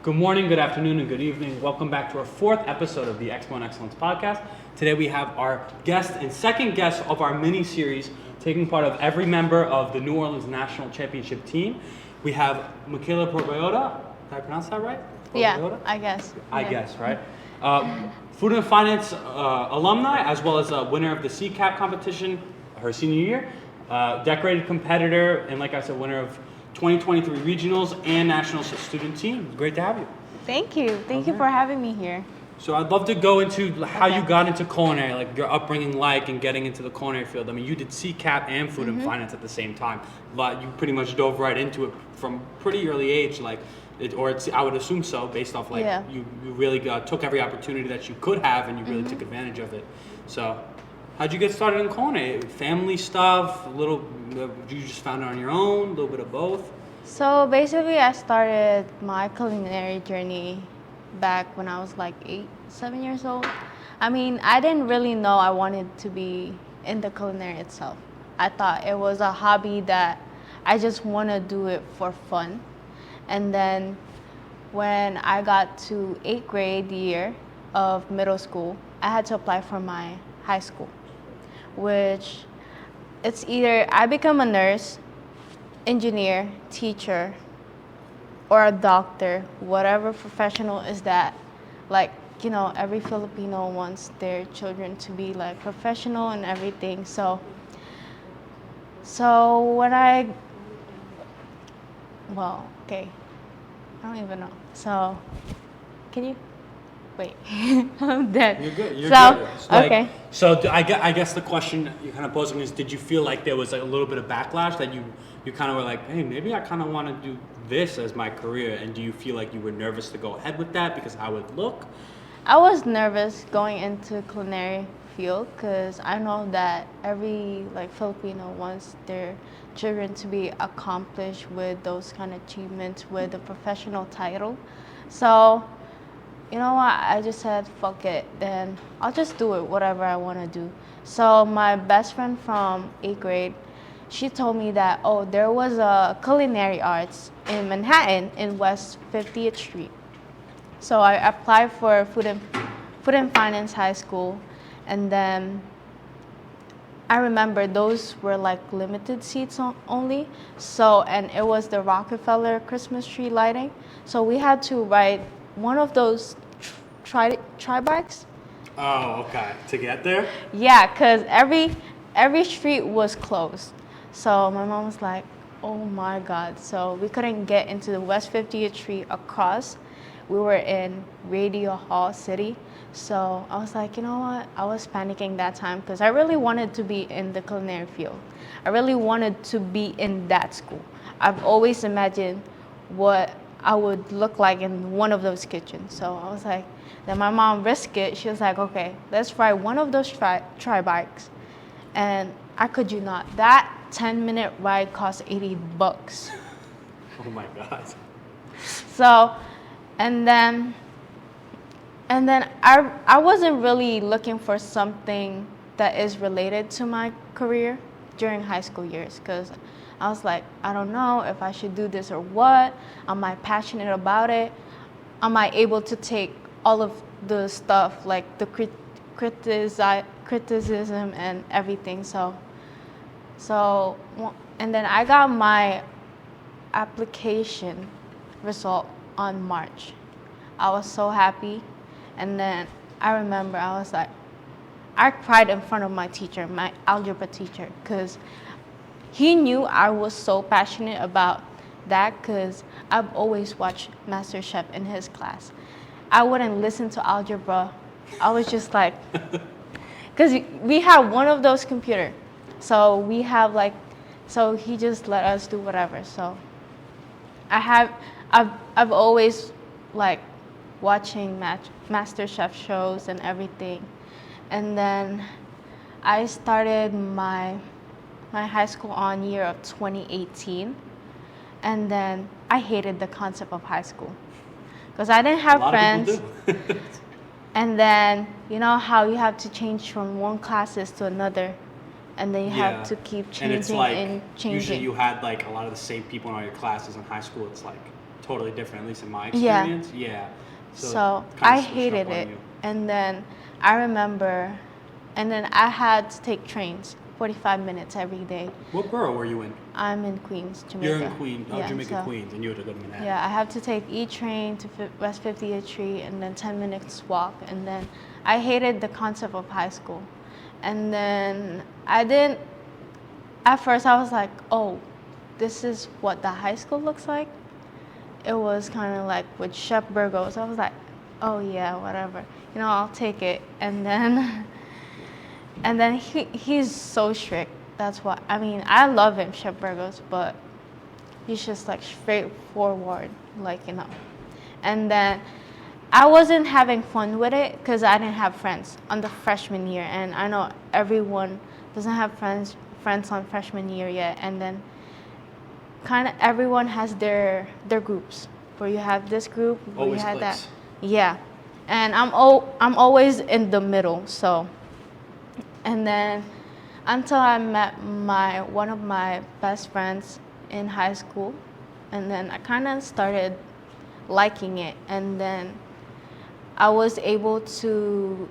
Good morning, good afternoon, and good evening. Welcome back to our fourth episode of the Expo and Excellence podcast. Today we have our guest and second guest of our mini-series, taking part of every member of the New Orleans National Championship team. We have Mikayla Pabroada. Did I pronounce that right? Yeah, Pabroada? I guess. I Yeah. guess, right? Food and Finance alumni, as well as a winner of the CCAP competition her senior year. Decorated competitor, and like I said, winner of 2023 regionals and national student team. Great to have you. Thank you. Thank you for having me here. So I'd love to go into how you got into culinary, like your upbringing like and getting into the culinary field. I mean, you did CCAP and food and finance at the same time, but you pretty much dove right into it from pretty early age, like, I would assume so, based off like you really took every opportunity that you could have and you really took advantage of it. So how'd you get started in culinary? Family stuff, you just found it on your own, a little bit of both? So basically, I started my culinary journey back when I was like 7 years old. I mean, I didn't really know I wanted to be in the culinary itself. I thought it was a hobby that I just want to do it for fun. And then when I got to 8th grade year of middle school, I had to apply for my high school, which it's either I become a nurse, engineer, teacher, or a doctor, whatever professional is that. Like, you know, every Filipino wants their children to be like professional and everything. So when I don't even know. So, can you? Wait, I'm dead. You're good. You're good. Okay. So I guess the question you're kind of posing is, did you feel like there was like a little bit of backlash that you kind of were like, hey, maybe I kind of want to do this as my career? And do you feel like you were nervous to go ahead with that because how it would look? I was nervous going into culinary field because I know that every like Filipino wants their children to be accomplished with those kind of achievements with a professional title. So, you know what, I just said, fuck it, then I'll just do it, whatever I want to do. So my best friend from 8th grade, she told me that, there was a culinary arts in Manhattan in West 50th Street. So I applied for food and finance high school, and then I remember those were like limited seats only. So, and it was the Rockefeller Christmas tree lighting. So we had to ride one of those tri-bikes. Oh, okay. To get there? Yeah, because every street was closed. So my mom was like, oh my God. So we couldn't get into the West 50th Street across. We were in Radio Hall City. So I was like, you know what? I was panicking that time because I really wanted to be in the culinary field. I really wanted to be in that school. I've always imagined what I would look like in one of those kitchens. So I was like, then my mom risked it. She was like, okay, let's ride one of those tri-bikes. And I could you not, that 10-minute ride cost $80. Oh my God. So, and then I wasn't really looking for something that is related to my career during high school years because I was like, I don't know if I should do this or what. Am I passionate about it? Am I able to take all of the stuff, like the criticism and everything? So, and then I got my application result on March. I was so happy. And then I remember I was like, I cried in front of my teacher, my algebra teacher, because he knew I was so passionate about that because I've always watched MasterChef in his class. I wouldn't listen to algebra. I was just like, because we have one of those computers. So so he just let us do whatever. So I've always like watching MasterChef shows and everything. And then I started my high school on year of 2018. And then I hated the concept of high school because I didn't have friends. A lot of people do. And then you know how you have to change from one classes to another, and then you have to keep changing and it's like, and changing. Usually you had like a lot of the same people in all your classes in high school. It's like totally different, at least in my Yeah. experience. Yeah. So it kinda I switched hated up on it. you. And then I remember, and then I had to take trains 45 minutes every day. What borough were you in? I'm in Queens, Jamaica. You're in Queens, Yeah, Jamaica, so- Queens, and you had to go to Manhattan. Yeah, I have to take E train to West 50th Street and then 10 minutes walk. And then I hated the concept of high school. And then at first I was like, oh, this is what the high school looks like. It was kind of like with Chef Burgos. I was like, oh yeah, whatever. I'll take it. And then, he's so strict. That's why, I love him, Chef Burgos, but he's just like straightforward, And then I wasn't having fun with it because I didn't have friends on the freshman year. And I know everyone doesn't have friends on freshman year yet. And then kind of everyone has their groups where you have this group, where Always you have cliques. that. Yeah. And I'm always in the middle. So, and then until I met one of my best friends in high school, and then I kind of started liking it, and then I was able to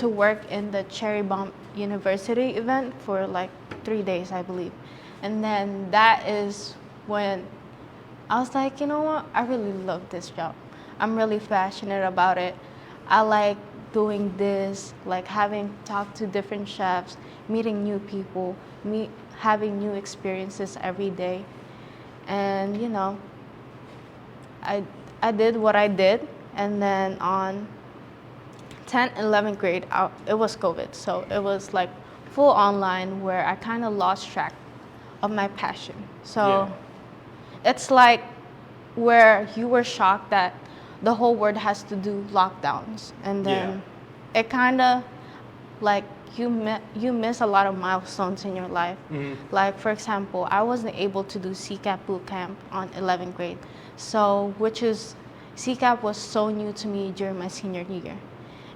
work in the Cherry Bomb University event for like 3 days, I believe. And then that is when I was like, you know what? I really love this job. I'm really passionate about it. I like doing this, like having talked to different chefs, meeting new people, having new experiences every day. And, I did what I did. And then on 10th, 11th grade, it was COVID. So it was like full online where I kind of lost track of my passion. So it's like where you were shocked that the whole world has to do lockdowns. And then it kind of like you miss a lot of milestones in your life. Mm-hmm. Like, for example, I wasn't able to do CCAP boot camp on 11th grade. So, CCAP was so new to me during my senior year.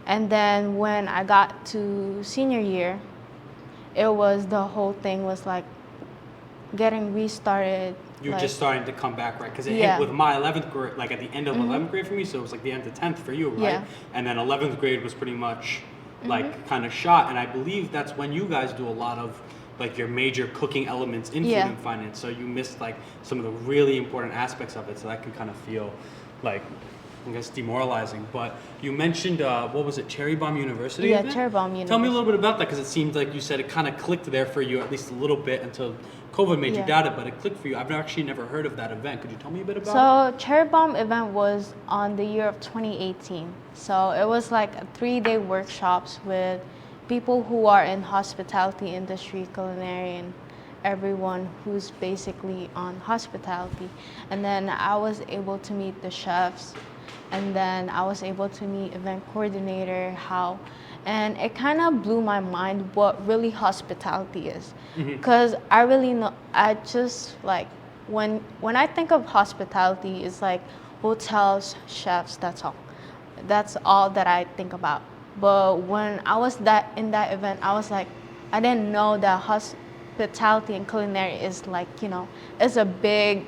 And then when I got to senior year, the whole thing was like getting restarted. You're just starting to come back, right? Because Yeah. with my 11th grade, like at the end of 11th grade for me, so it was like the end of 10th for you, right? Yeah. And then 11th grade was pretty much like kind of shot. And I believe that's when you guys do a lot of like your major cooking elements in food and finance. So you missed like some of the really important aspects of it. So that can kind of feel like, I guess, demoralizing. But you mentioned, what was it, Cherry Bomb University? Yeah, isn't it? Cherry Bomb University. Tell me a little bit about that, because it seemed like you said it kind of clicked there for you, at least a little bit, until COVID made you doubt it, but it clicked for you. I've actually never heard of that event. Could you tell me a bit about it? So Cherry Bomb event was on the year of 2018. So it was like a 3-day workshops with people who are in hospitality industry, culinary, and everyone who's basically on hospitality. And then I was able to meet the chefs, and then I was able to meet event coordinator, and it kind of blew my mind what really hospitality is. Because I really know, I just like, when I think of hospitality, it's like hotels, chefs, that's all. That's all that I think about. But when I was in that event, I was like, I didn't know that hospitality and culinary is like, it's a big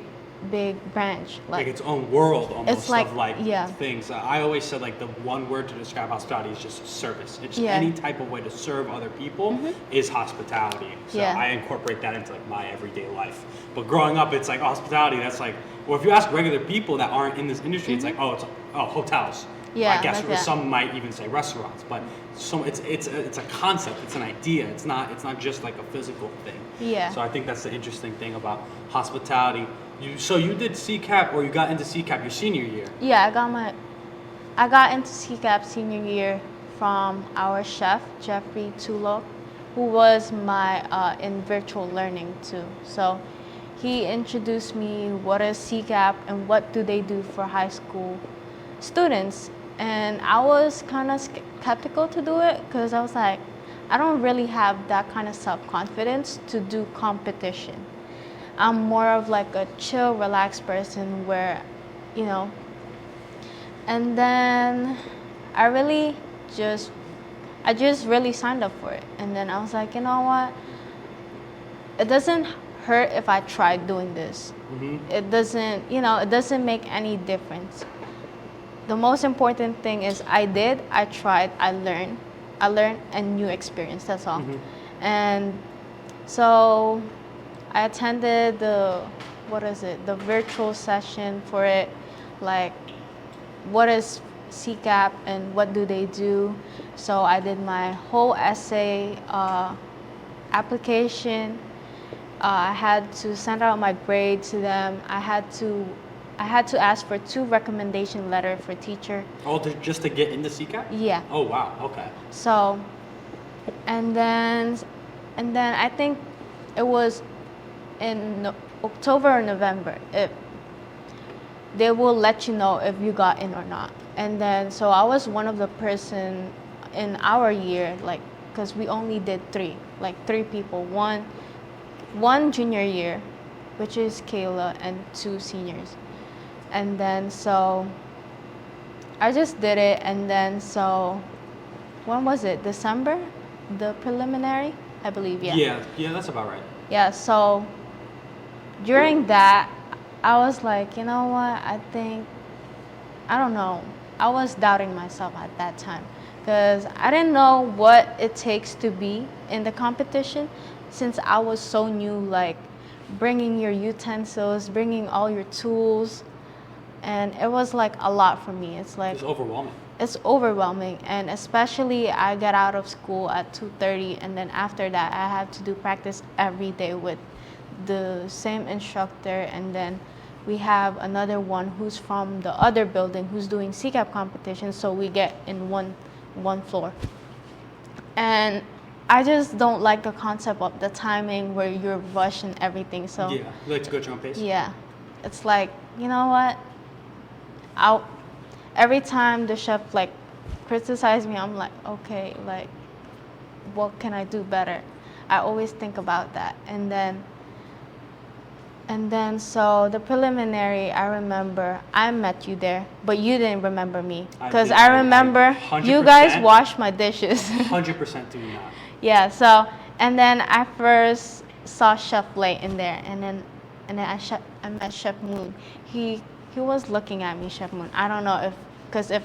branch. Like its own world almost, it's like, of things. I always said like the one word to describe hospitality is just service. It's just any type of way to serve other people is hospitality. So I incorporate that into like my everyday life. But growing up, it's like hospitality, that's like, well, if you ask regular people that aren't in this industry, it's like, it's hotels. Yeah, I guess like some might even say restaurants, but it's a concept, it's an idea. It's not just like a physical thing. Yeah. So I think that's the interesting thing about hospitality. So you did CCAP, or you got into CCAP your senior year? Yeah, I got into CCAP senior year from our chef, Jeffrey Tulo, who was my in virtual learning too. So he introduced me what is CCAP and what do they do for high school students. And I was kind of skeptical to do it because I was like, I don't really have that kind of self-confidence to do competition. I'm more of like a chill, relaxed person where, and then I just really signed up for it. And then I was like, you know what? It doesn't hurt if I tried doing this. It doesn't, it doesn't make any difference. The most important thing is I tried, I learned a new experience, that's all. And so I attended the virtual session for it, like what is CCAP and what do they do. So I did my whole essay application. I had to send out my grade to them. I had to ask for 2 recommendation letter for teacher. Oh, just to get into CCAP? Yeah. Oh wow. Okay. So, and then I think it was in October or November. They will let you know if you got in or not. And then so I was one of the person in our year, like, because we only did 3 people. One junior year, which is Kayla, and 2 seniors. And then so I just did it, and then so when was it? December? The preliminary, I believe, yeah. Yeah, that's about right. Yeah, so during that, I was like, you know what, I don't know. I was doubting myself at that time because I didn't know what it takes to be in the competition since I was so new, like bringing your utensils, bringing all your tools, and it was like a lot for me. It's overwhelming. It's overwhelming, and especially I got out of school at 2:30, and then after that I had to do practice every day with the same instructor, and then we have another one who's from the other building who's doing CCAP competition, so we get in one floor. And I just don't like the concept of the timing where you're rushing everything. So yeah, you like to go at your own pace? Yeah, it's like, you know what? Every time the chef like criticize me, I'm like, okay, like what can I do better? I always think about that. And then so the preliminary, I remember I met you there, but you didn't remember me because I remember you guys washed my dishes. 100% do not. Yeah. So and then I first saw Chef Lay in there, and then I met Chef Moon. He was looking at me, Chef Moon. I don't know if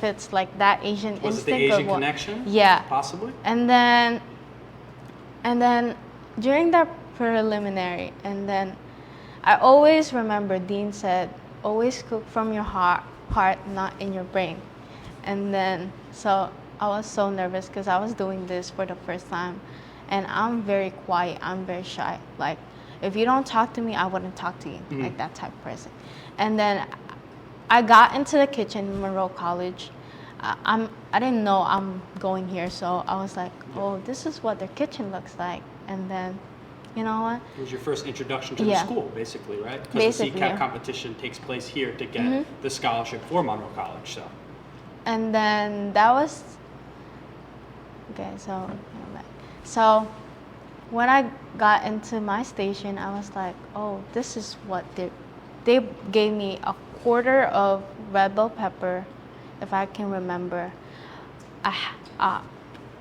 it's like that Asian instinct. Was it the Asian connection? Yeah. Possibly. And then during the preliminary, and then I always remember Dean said, always cook from your heart, not in your brain. And then, so I was so nervous because I was doing this for the first time. And I'm very quiet, I'm very shy. Like, if you don't talk to me, I wouldn't talk to you, like that type of person. And then I got into the kitchen in Monroe College. I didn't know I'm going here, so I was like, oh, this is what their kitchen looks like. And then, you know what? It was your first introduction to the school, basically, right? Because the CCAP competition takes place here to get the scholarship for Monroe College. So. And then that was okay. So when I got into my station, I was like, oh, this is what they gave me a quarter of red bell pepper, if I can remember.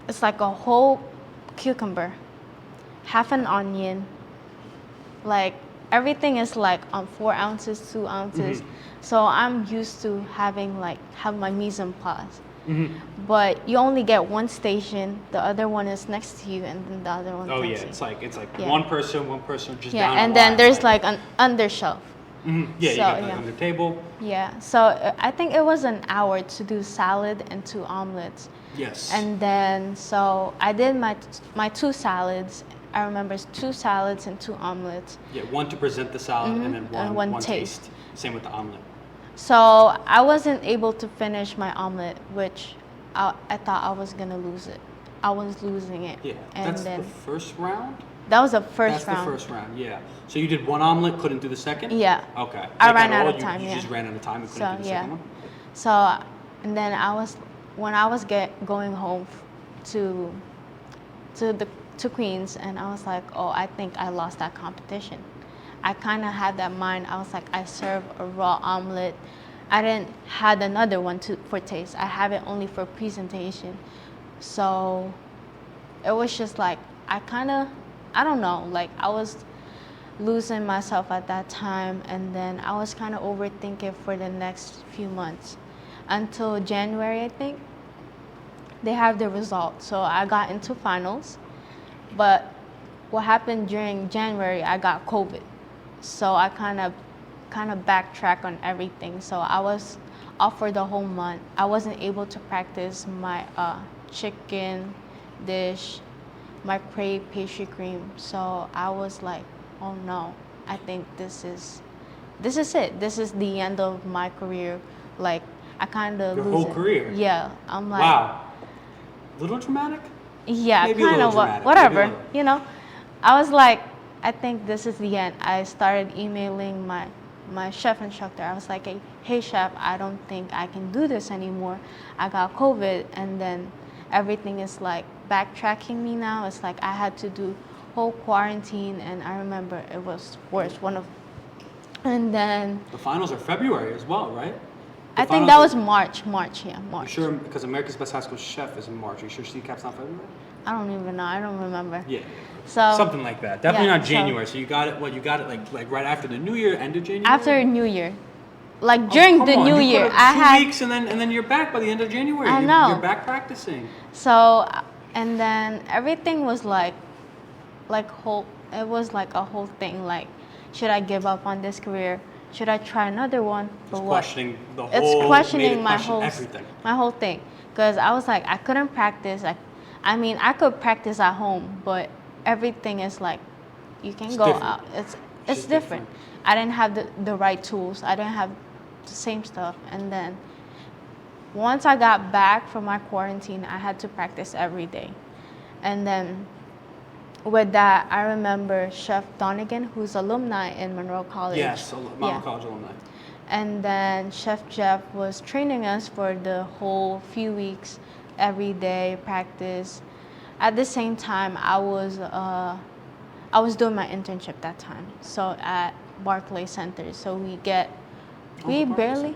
It's like a whole cucumber, half an onion, like everything is like 4 ounces, 2 ounces. So I'm used to have my mise en place. But you only get one station, the other one is next to you, and then the other one. Oh yeah, it's like one person just down. Yeah, and then there's like an undershelf. Yeah, so, you got like under table. Yeah, so I think it was an hour to do salad and 2 omelets. Yes. And then so I did my 2 salads. I remember 2 salads and 2 omelets. Yeah, one to present the salad and then one taste. Same with the omelet. So I wasn't able to finish my omelet, which I thought I was gonna lose it. I was losing it. Yeah, and that's the first round? That was the first round. That's the first round, yeah. So you did 1 omelet, couldn't do the second? Yeah. Okay. I ran out of time, You just ran out of time and couldn't do the second one? So, and then when I was going home to Queens, and I was like, oh, I think I lost that competition. I kind of had that mind. I was like, I serve a raw omelet. I didn't had another one for taste. I have it only for presentation. So it was just like, I don't know, like I losing myself at that time, and then I was kind of overthinking for the next few months until January, I think. They have the results, so I got into finals, but what happened during January, I got COVID, so I kind of backtrack on everything. So I was off for the whole month. I wasn't able to practice my chicken dish, my crepe pastry cream. So I was like, oh no, I think this is it. This is the end of my career. Like, I kind of Your lose whole it. career? Yeah, I'm like, Wow. A little dramatic? yeah, Maybe a kind little of dramatic, whatever, maybe a little. you know. I was like, I think this is the end. I started emailing my chef instructor. I was like, hey chef, I don't think I can do this anymore. I got COVID, and then everything is like backtracking me now. It's like I had to do whole quarantine, and I remember it was worse. And then The finals are February as well, right? I think that was March, yeah, You March. sure? Because America's Best High School Chef is in March. Are you sure CCAP's not February? I don't even know. I don't remember. Yeah. So Something like that. Definitely yeah, not January. So you got it. What you got it like right after the New Year, end of January. after New Year, like Oh, during come the on, New you Year, put up I 2 had. weeks and then you're back by the end of January. I know. You're back practicing. So, and then everything was like it was like a whole thing. Like, should I give up on this career? Should I try another one? It's But questioning the whole. It's questioning made it my question everything. whole thing. Because I was like, I couldn't practice. I mean, I could practice at home, but everything is like, you can It's go different. out. It's just different. different. I didn't have the right tools. I didn't have the same stuff. And then once I got back from my quarantine, I had to practice every day. And then with that, I remember Chef Donegan, who's alumni in Monroe College. Yes, Monroe Yeah. College alumni. And then Chef Jeff was training us for the whole few weeks, every day practice. At the same time, I was doing my internship that time, so at Barclay Center. So we Barclay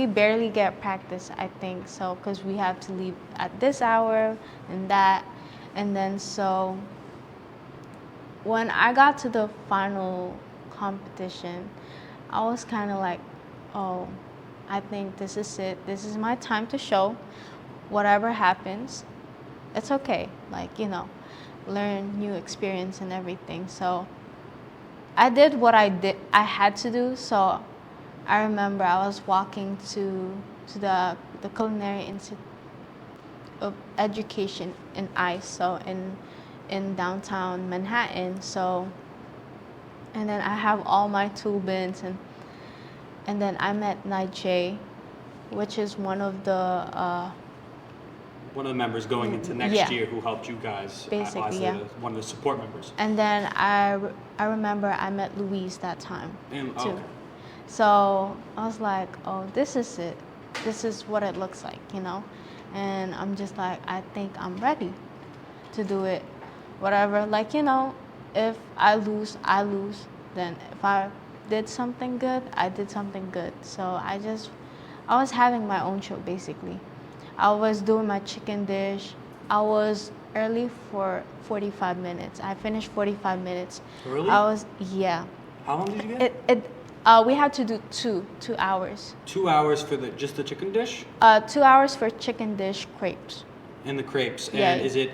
barely get practice, I think, so because we have to leave at this hour and that, and then so when I got to the final competition, I was kind of like, oh, I think this is it. This is my time to show. Whatever happens, it's okay. Like, learn new experience and everything. So I did what I had to do. So I remember I was walking to the Culinary Institute of Education in ICE, so in downtown Manhattan. So, and then I have all my tool bins, and then I met Nigel, which is one of the members going into next Yeah. year who helped you guys. Basically, as yeah. One of the support members. And then I remember I met Louise that time And, too. okay. So I was like, oh, this is it. This is what it looks like, And I'm just like, I think I'm ready to do it. Whatever, like, if I lose, I lose. Then if I did something good, I did something good. So I was having my own show, basically. I was doing my chicken dish. I was early for 45 minutes. I finished 45 minutes. Really? Yeah. How long did you get? We had to do 2 hours. 2 hours for just the chicken dish 2 hours for chicken dish crepes. and the crepes. And Yeah.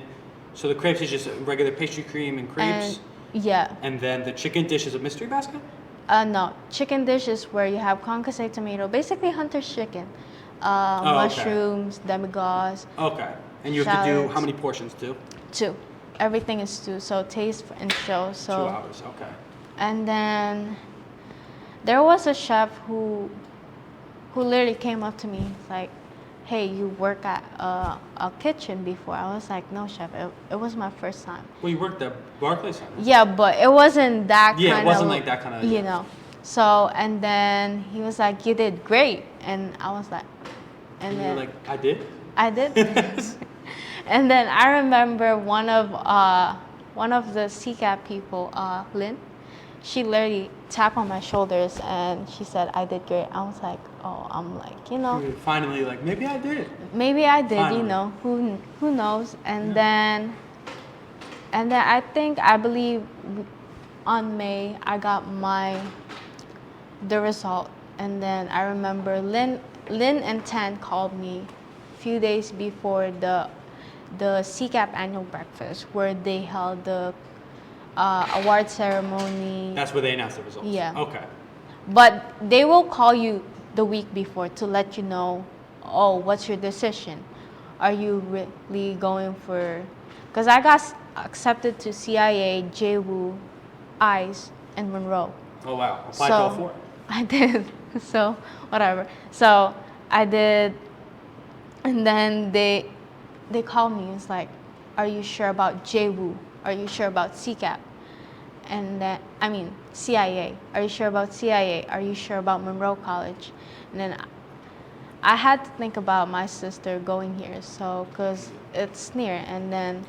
So the crepes is just regular pastry cream and crepes, Yeah. and then the chicken dish is a mystery basket. No, chicken dish is where you have concassé tomato, basically Hunter's chicken, okay. mushrooms, demi-glace, Okay. And you have to do Shallots. how many portions too? 2. Everything is 2, so taste and show. 2 So, hours. Okay. and then there was a chef who literally came up to me like, hey, you work at a kitchen before? I was like, no, chef, it was my first time. Well, you worked at Barclay Center. Yeah, but it wasn't that kind of... Yeah, it wasn't like that kind of... So, and then he was like, you did great. And I was like... And you then were like, I did? I did. And then I remember one of the CCAP people, Lynn, she literally tapped on my shoulders and she said, I did great. I was like, oh, I'm like, You were finally like, maybe I did. maybe I did, Finally. who knows? And then I believe on May, I got the result, and then I remember Lynn and Tan called me a few days before the CCAP annual breakfast, where they held the award ceremony. That's where they announced the results. Yeah. Okay. But they will call you the week before to let you know, oh, what's your decision? Are you really going for? Because I got accepted to CIA, JWU, ICE, and Monroe. Oh wow. Applied to all four. I did. So whatever. So I did, and then they called me. It's like, are you sure about JWU? Are you sure about CCAP? And then, CIA. Are you sure about CIA? Are you sure about Monroe College? And then I had to think about my sister going here, so because it's near, and then.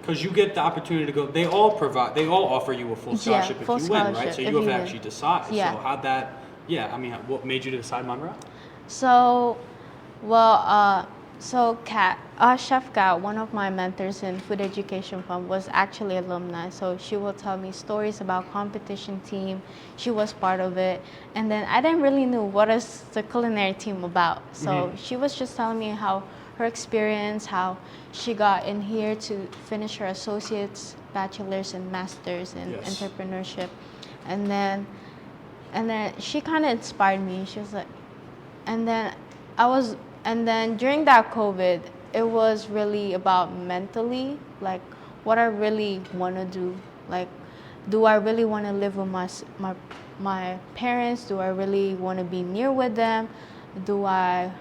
Because you get the opportunity to go. They all offer you a full scholarship if you win, right? So you have to actually decide. Yeah. So how'd that? Yeah. What made you decide Monroe? So, Chef Kat, one of my mentors in Food Education Fund, was actually alumni. So she will tell me stories about competition team. She was part of it. And then I didn't really know what is the culinary team about. So she was just telling me how her experience, how she got in here to finish her associates, bachelor's, and master's in entrepreneurship. And then she kind of inspired me. She was like, and then during that COVID, it was really about mentally, like what I really want to do. Like, do I really want to live with my parents? Do I really want to be near with them? Do I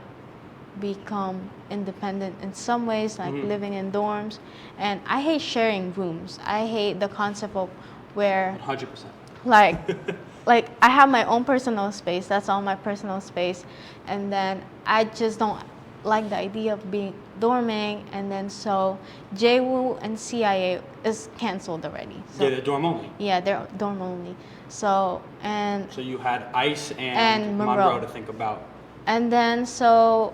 become independent in some ways, like living in dorms? And I hate sharing rooms. I hate the concept of where 100%. like I have my own personal space. That's all my personal space. And then I just don't like the idea of being dorming. And then so JWU and CIA is canceled already. So, yeah, they're dorm only. Yeah, they're dorm only. So you had ICE and Monroe to think about. And then so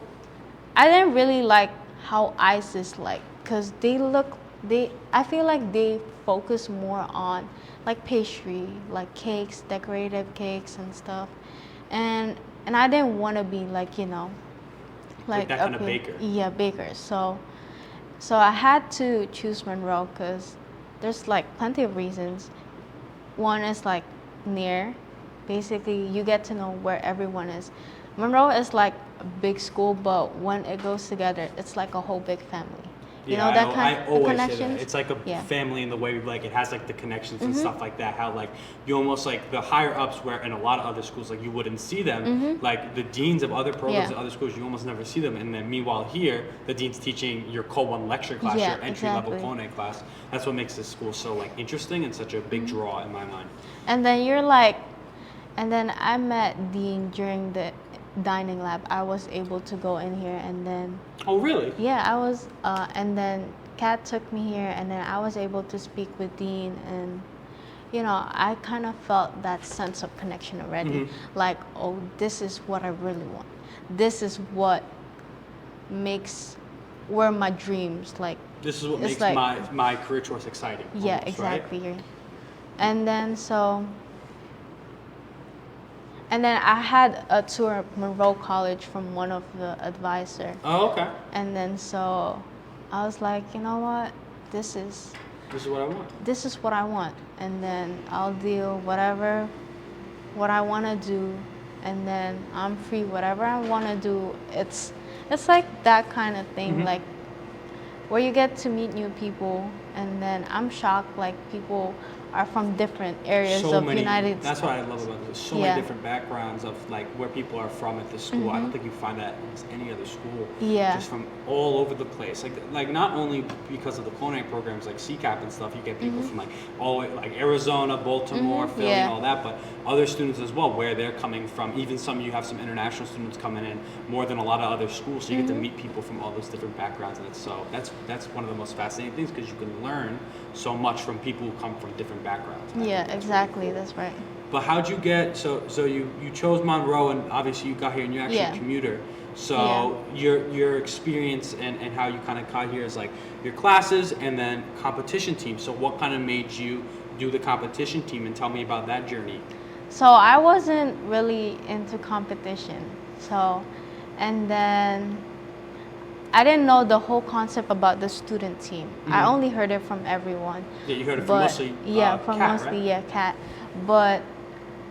I didn't really like how ICE is like, because I feel like they focus more on like pastry, like cakes, decorative cakes and stuff. And I didn't want to be like, like that kind of baker. Yeah, baker. So I had to choose Monroe because there's like plenty of reasons. One is like near. Basically, you get to know where everyone is. Monroe is like a big school, but when it goes together, it's like a whole big family. You know that kind of always connections? say that. It's like a family in the way like it has like the connections and stuff like that. How like you almost like the higher ups where in a lot of other schools like you wouldn't see them. Like the deans of other programs at other schools, you almost never see them. And then meanwhile here, the dean's teaching your Co-1 lecture class, your entry level culinary class. That's what makes this school so like interesting and such a big draw in my mind. And then I met Dean during the dining lab. I was able to go in here, and then oh really? Yeah, I was and then Kat took me here, and then I was able to speak with Dean, and I kind of felt that sense of connection already. Like, oh, this is what I really want. This is what where my dreams like. This is what makes like, my career choice exciting. Yeah, almost, exactly. Right? And then I had a tour of Monroe College from one of the advisors. Oh, okay. And then so I was like, you know what? This is what I want. This is what I want. And then I'll deal what I want to do, and then I'm free. Whatever I want to do, it's like that kind of thing, like where you get to meet new people, and then I'm shocked, like people are from different areas of the United States. That's what I love about this. So many different backgrounds of like where people are from at this school. I don't think you find that in any other school. Yeah. Just from all over the place. Like not only because of the culinary programs like CCAP and stuff, you get people from like all the way like Arizona, Baltimore, Philly, and all that, but other students as well, where they're coming from. Even you have some international students coming in more than a lot of other schools, so you get to meet people from all those different backgrounds, and that's one of the most fascinating things, because you can learn so much from people who come from different backgrounds. Yeah, exactly. Really cool. That's right. But how'd you get, so you chose Monroe, and obviously you got here and you're actually a commuter. So your experience and how you kind of got here is like your classes and then competition team. So what kind of made you do the competition team, and tell me about that journey. So I wasn't really into competition. So, and then I didn't know the whole concept about the student team. I only heard it from everyone. Yeah, you heard it from mostly from Kat, mostly right? Kat. But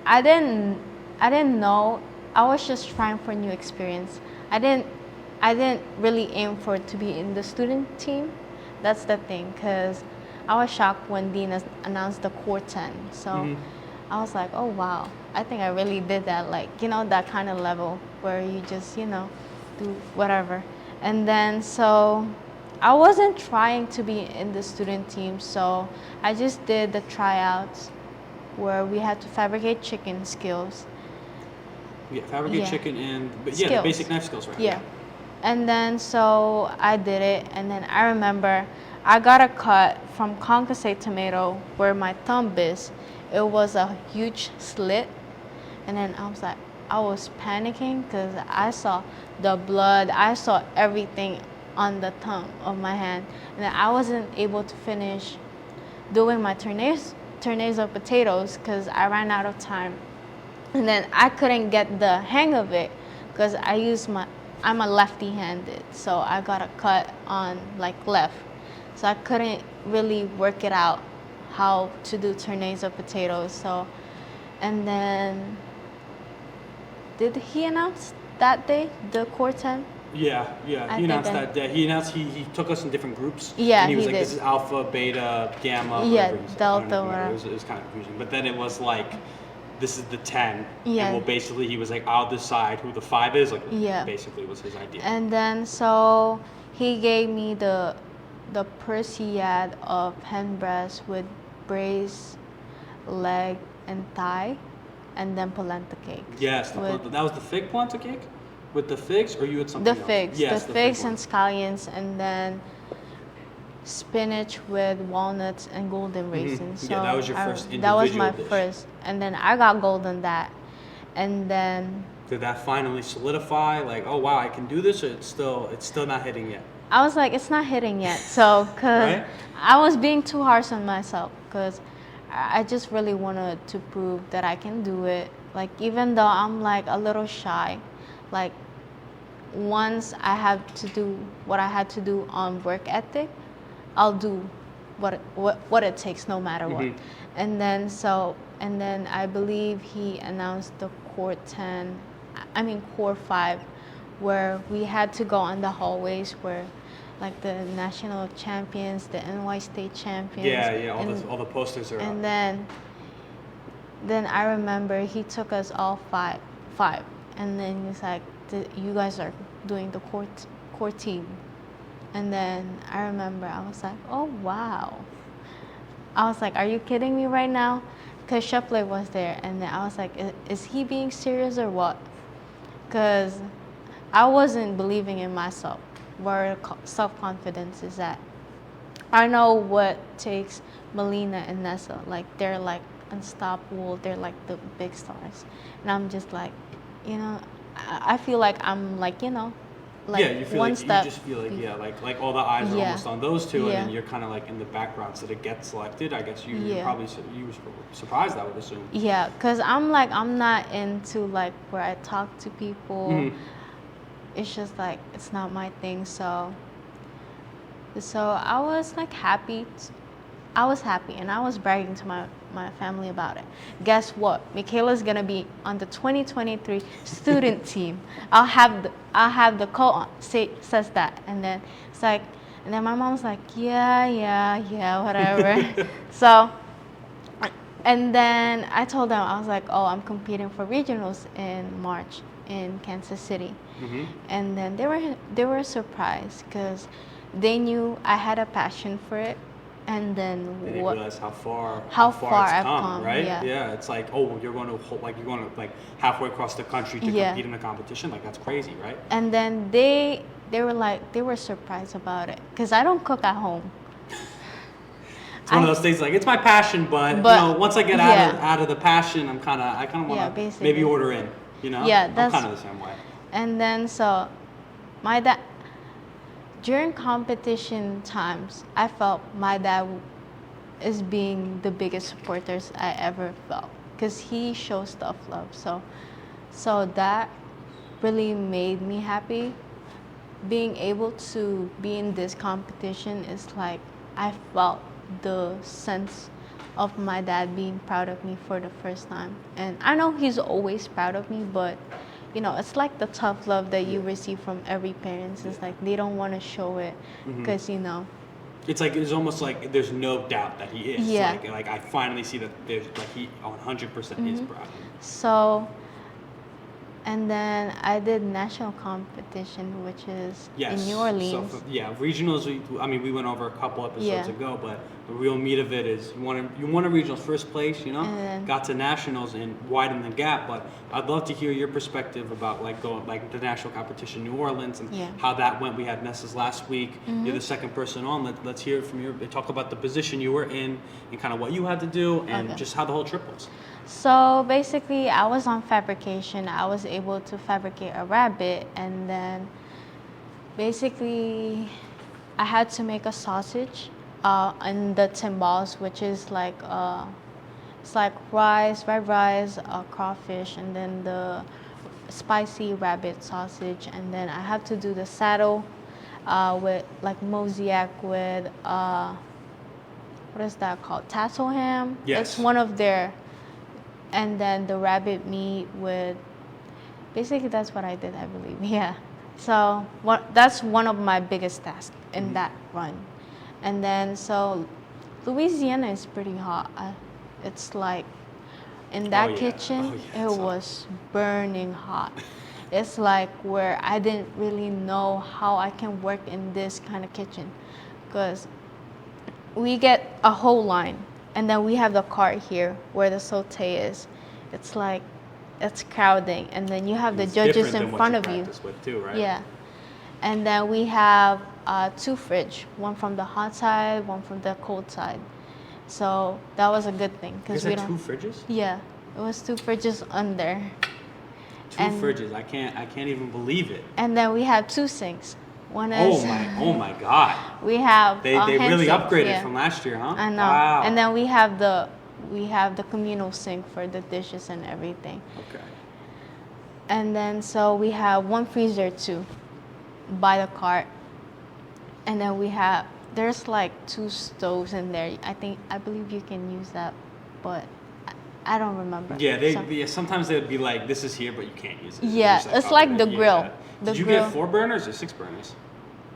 I didn't know. I was just trying for new experience. I didn't really aim for it to be in the student team. That's the thing, because I was shocked when Dean announced the core 10. So I was like, oh wow, I think I really did that. Like, that kind of level where you just, do whatever. And then so I wasn't trying to be in the student team. So I just did the tryouts where we had to fabricate chicken skills. Yeah, fabricate chicken the Skills. basic knife skills, right? Yeah. And then so I did it, and then I remember I got a cut from concassate tomato where my thumb is. It was a huge slit, and then I was panicking because I saw the blood, I saw everything on the thumb of my hand, and then I wasn't able to finish doing my tournaise of potatoes because I ran out of time. And then I couldn't get the hang of it because I'm a lefty-handed, so I got a cut on left. So I couldn't really work it out how to do tournaise of potatoes. So, and then, did he announce that day, the core 10? Yeah. He announced that day. He announced he took us in different groups. Yeah, and he was he like, did. this is alpha, beta, gamma. Yeah, whatever he said. delta, I don't know, whatever. it was kind of confusing. But then it was like, this is the 10. Yeah. And well, basically he was like, I'll decide who the 5 is. Like, Yeah. basically was his idea. And then so he gave me the Persiad of hen breast with braised leg and thigh, and then polenta cake. Yes, that was the fig polenta cake? With the figs, or you had something The else? figs, Yes, the fig figs one. and scallions, and then spinach with walnuts and golden raisins. Yeah, So that was your first that was individual my dish. first, and then I got gold on that, and then Did that finally solidify? Like, oh wow, I can do this, or it's still not hitting yet? I was like, it's not hitting yet. So, because Right? I was being too harsh on myself, because I just really wanted to prove that I can do it. Like, even though I'm like a little shy, like once I have to do what I had to do on work ethic, I'll do what it takes, no matter what. And then I believe he announced the core 5, where we had to go on the hallways where like the national champions, the NY state champions. Yeah, all the posters are And up. then I remember he took us all five, and then he's like, you guys are doing the core team. And then I remember I was like, oh wow. I was like, are you kidding me right now? Because Shepley was there, and then I was like, is he being serious or what? Because I wasn't believing in myself, where self-confidence is at. I know what takes Melina and Nessa, like they're like unstoppable, they're like the big stars. And I'm just like, I feel like I'm like, like yeah, you feel one like step. you just feel like like all the eyes are Yeah. almost on those two, Yeah. and then you're kind of like in the background, so to get selected. I guess you Yeah. probably you were surprised, I would assume. Yeah, because I'm not into like where I talk to people. It's just like, it's not my thing. So I was like happy. I was happy, and I was bragging to my family about it. Guess what? Mikayla's gonna be on the 2023 student team. I'll have the coat on, says that, and then it's like, and then my mom's like, yeah, whatever. So, and then I told them, I was like, oh, I'm competing for regionals in March in Kansas City. And then they were surprised because they knew I had a passion for it. And then They didn't realize how far far it's I've come, come, right? yeah. It's like, oh, you're going to halfway across the country to compete in a competition. Like, that's crazy, right? And then they were surprised about it because I don't cook at home. It's one of those things like, it's my passion, but once I get out of the passion, I kind of want to maybe order in, Yeah, I'm kind of the same way. And then so my dad, during competition times, I felt my dad is being the biggest supporters I ever felt, because he shows tough love. So that really made me happy. Being able to be in this competition is like I felt the sense of my dad being proud of me for the first time. And I know he's always proud of me, but you know, it's like the tough love that you receive from every parent. It's like they don't want to show it because, you know. It's like, it's almost like there's no doubt that he is. Yeah. Like I finally see that there's, like, he 100% is proud of me. So, and then I did national competition, which is in New Orleans. So regionals. We went over a couple episodes ago, but the real meat of it is you won a regionals first place, you know, got to nationals and widened the gap. But I'd love to hear your perspective about going the national competition in New Orleans and how that went. We had Nessa's last week. You're the second person on. Let's hear it from you. Talk about the position you were in and kind of what you had to do and just how the whole trip was. So basically, I was on fabrication. I was able to fabricate a rabbit, and then basically I had to make a sausage and the timbales, which is like it's like rice, red rice, crawfish, and then the spicy rabbit sausage, and then I have to do the saddle with like mosaic with what is that called? Tassel ham. Yes. It's one of their. And then the rabbit meat with, basically that's what I did, I believe. Yeah. So that's one of my biggest tasks in that run. And then so Louisiana is pretty hot. It's like in that kitchen, it was burning hot. It's like where I didn't really know how I can work in this kind of kitchen, because we get a whole line. And then we have the cart here where the saute is. It's like, it's crowding. And then you have the judges in front of you. With too, right? Yeah. And then we have 2 fridge, one from the hot side, one from the cold side. So that was a good thing. Is that 2 fridges? Yeah. It was 2 fridges under. 2 fridges. I can't even believe it. And then we have 2 sinks. One is, oh my God! We have they really upgraded from last year, huh? I know. Wow. And then we have the communal sink for the dishes and everything. Okay. And then so we have 1 freezer too, by the cart. And then there's like 2 stoves in there. I believe you can use that, but I don't remember. Yeah, sometimes they would be like, this is here, but you can't use it. Yeah, it's like the grill. Yeah. Did you get 4 burners or 6 burners?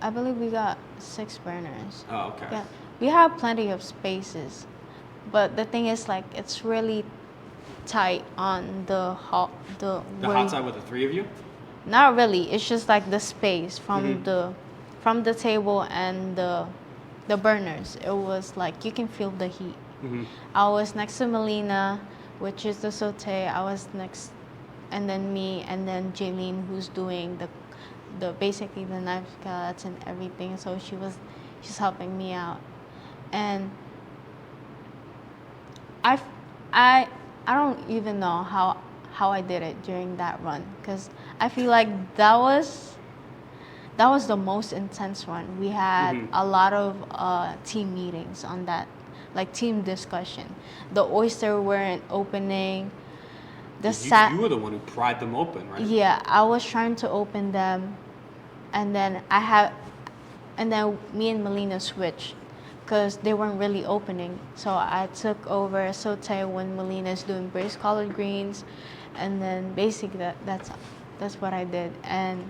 I believe we got 6 burners. Oh, okay. Yeah, we have plenty of spaces, but the thing is, like, it's really tight on the hot side with the 3 of you? Not really. It's just like the space from the table and the burners. It was like you can feel the heat. I was next to Melina, which is the saute. I was next. And then me, and then Jaylene, who's doing the basically the knife cuts and everything. So she's helping me out, and I don't even know how I did it during that run, because I feel like that was the most intense one. We had a lot of team meetings on that, like team discussion. The oyster weren't opening. You were the one who pried them open, right? Yeah, I was trying to open them, and then me and Melina switched, because they weren't really opening. So I took over saute when Melina's doing braised collard greens, and then basically that's what I did. And